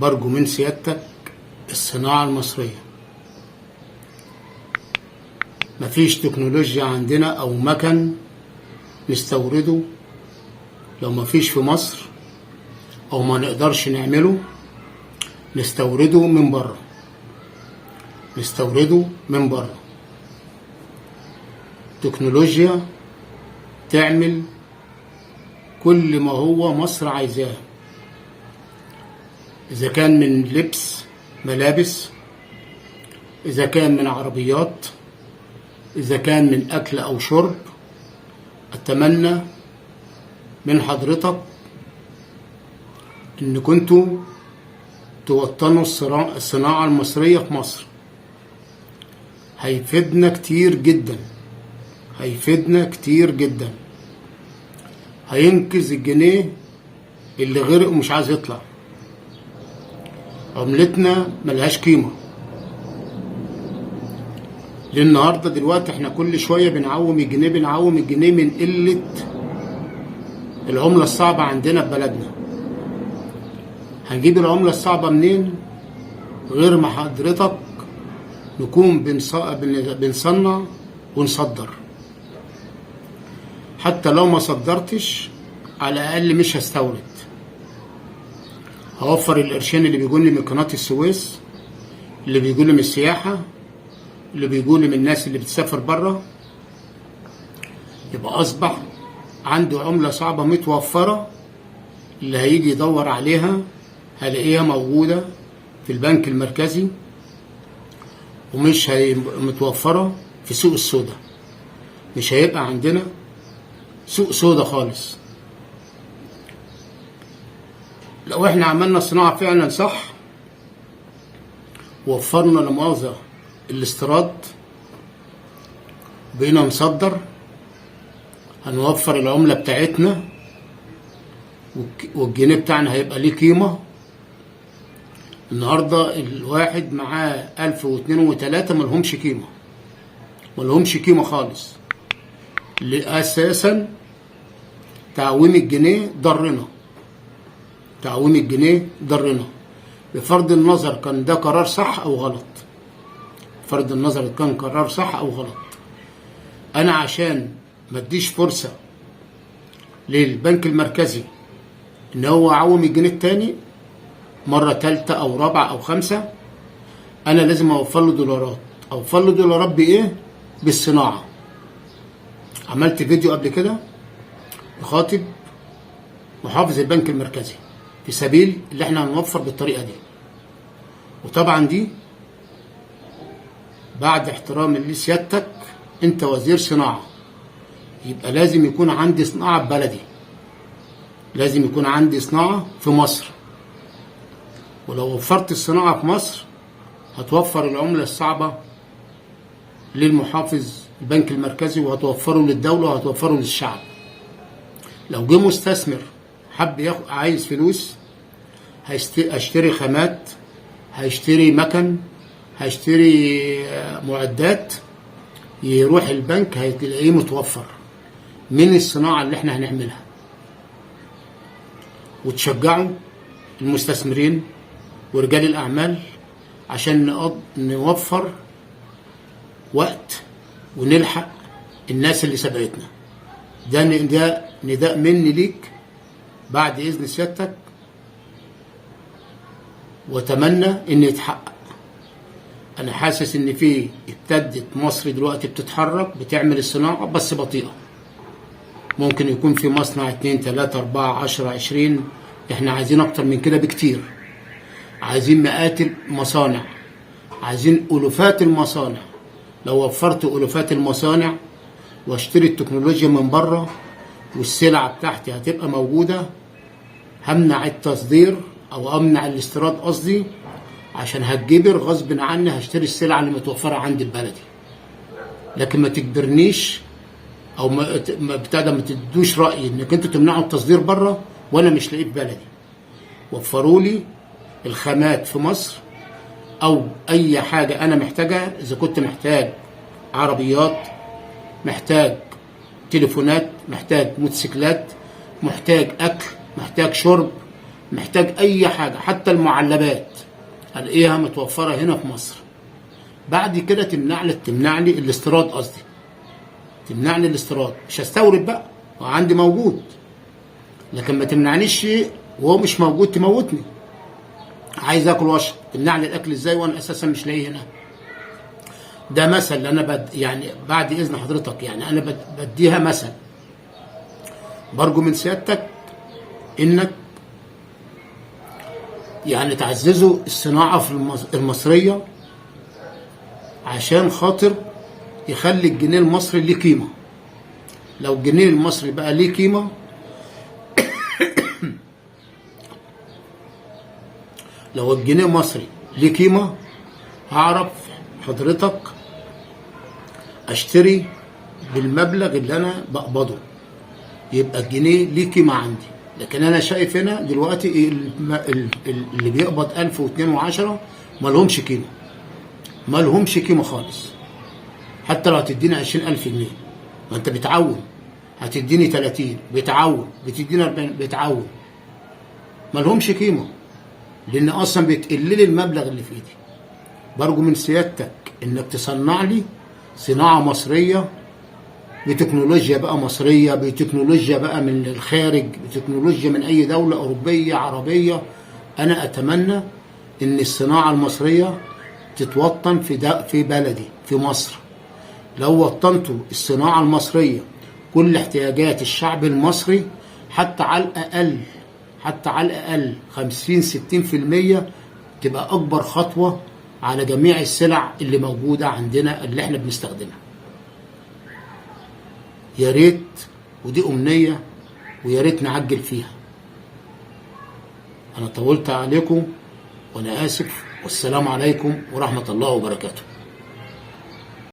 برجو من سيادتك الصناعة المصرية. مفيش تكنولوجيا عندنا أو مكن نستورده لو مفيش في مصر، أو ما نقدرش نعمله نستورده من بره. نستورده من بره تكنولوجيا تعمل كل ما هو مصر عايزاه، إذا كان من لبس ملابس، إذا كان من عربيات، إذا كان من أكل أو شرب. أتمنى من حضرتك إن كنتوا توطنوا الصناعة المصرية في مصر. هيفيدنا كتير جدا، هيفيدنا كتير جدا، هينقذ الجنيه اللي غرق ومش عايز يطلع. عملتنا ملهاش قيمة. للنهارده دلوقتي احنا كل شوية بنعوم الجنيه من قلة العملة الصعبة عندنا في بلدنا. هنجيب العملة الصعبة منين غير ما حضرتك نكون بنصنع ونصدر؟ حتى لو ما صدرتش على الأقل مش هستورد. هوفر القرشين اللي بيجولي من قناة السويس، اللي بيجولي من السياحة، اللي بيجولي من الناس اللي بتسافر بره. يبقى أصبح عنده عملة صعبة متوفرة، اللي هيجي يدور عليها هلاقيها موجودة في البنك المركزي، ومش متوفرة في سوق السودا. مش هيبقى عندنا سوق سودا خالص. لو احنا عملنا الصناعة فعلا صح، وفرنا لمؤاخذة الاستيراد، بقينا نصدر، هنوفر العملة بتاعتنا، والجنيه بتاعنا هيبقى ليه قيمة. النهاردة الواحد معاه 1000 و2 و3 ملهمش قيمة، ملهمش قيمة خالص. لأساسا تعويم الجنيه ضرنا، تعويم الجنيه ضرنا. بفرض النظر كان ده قرار صح أو غلط، فرض النظر كان قرار صح أو غلط. أنا عشان ما اديش فرصة للبنك المركزي إن هو يعوم الجنيه التاني مرة تالتة أو رابعة أو خمسة، أنا لازم أوفر له دولارات. أوفر له دولارات بإيه؟ بالصناعة. عملت فيديو قبل كده بخاطب محافظ البنك المركزي في سبيل اللي احنا هنوفر بالطريقة دي. وطبعا دي بعد احترام لسيادتك، انت وزير صناعة، يبقى لازم يكون عندي صناعة ببلدي، لازم يكون عندي صناعة في مصر. ولو وفرت الصناعة في مصر هتوفر العملة الصعبة للمحافظ البنك المركزي، وهتوفره للدولة، وهتوفره للشعب. لو جه مستثمر حب عايز فلوس، هيشتري خامات، هيشتري مكن، هيشتري معدات، يروح البنك هتلاقيه متوفر من الصناعة اللي احنا هنعملها. وتشجعوا المستثمرين ورجال الأعمال عشان نوفر وقت ونلحق الناس اللي سبقتنا. ده نداء مني ليك بعد إذن سيادتك، وأتمنى إن يتحقق. أنا حاسس إن في ابتدت مصر دلوقتي بتتحرك، بتعمل الصناعة بس بطيئة. ممكن يكون في مصنع 2 3 4 10 20. إحنا عايزين أكتر من كده بكتير. عايزين مئات المصانع، عايزين ألوفات المصانع. لو وفرت ألوفات المصانع واشتري التكنولوجيا من بره والسلعة بتاعتي هتبقى موجودة، همنع التصدير أو أمنع الاستيراد قصدي، عشان هتجبر غصب عني هشتري السلعة اللي متوفرة عندي ببلدي. لكن ما تجبرنيش أو ما تدوش رأيي إنك أنتوا تمنعوا التصدير بره وأنا مش لاقيه في بلدي. وفروا لي الخامات في مصر، أو أي حاجة أنا محتاجها. إذا كنت محتاج عربيات، محتاج تليفونات، محتاج موتوسيكلات، محتاج أكل، محتاج شرب، محتاج اي حاجه، حتى المعلبات الاقيها متوفره هنا في مصر. بعد كده تمنع لي الاستيراد، قصدي تمنع لي الاستيراد، مش هستورد بقى وعندي موجود. لكن ما تمنعنيش شيء وهو مش موجود، تموتني. عايز اكل واشرب، تمنع لي الاكل ازاي وانا اساسا مش لاقيه هنا؟ ده مثل انا يعني بعد اذن حضرتك، يعني انا بديها مثل. برجو من سيادتك انك يعني تعززوا الصناعه في المصريه، عشان خاطر يخلي الجنيه المصري ليه قيمه. لو الجنيه المصري بقى ليه قيمه، لو الجنيه المصري ليه قيمه، هعرف حضرتك اشتري بالمبلغ اللي انا بقبضه، يبقى الجنيه ليه قيمه عندي. لكن انا شايف هنا دلوقتي اللي بيقبض 1000 و2 و10 ما لهمش قيمه، ما لهمش قيمه خالص. حتى لو هتديني 20000 جنيه، ما انت بتعون، هتديني 30 بتعون، بتديني 40 بتعون، ما لهمش قيمه، لان اصلا بتقل لي المبلغ اللي في ايدي. برجو من سيادتك انك تصنع لي صناعه مصريه، بتكنولوجيا بقى مصريه، بتكنولوجيا بقى من الخارج، بتكنولوجيا من اي دوله اوروبيه عربيه. انا اتمنى ان الصناعه المصريه تتوطن في بلدي في مصر. لو وطنتوا الصناعه المصريه كل احتياجات الشعب المصري، حتى على الاقل 50-60%، تبقى اكبر خطوه على جميع السلع اللي موجوده عندنا اللي احنا بنستخدمها. يا ريت، ودي امنيه، ويا ريت نعجل فيها. انا طولت عليكم وانا اسف، والسلام عليكم ورحمه الله وبركاته.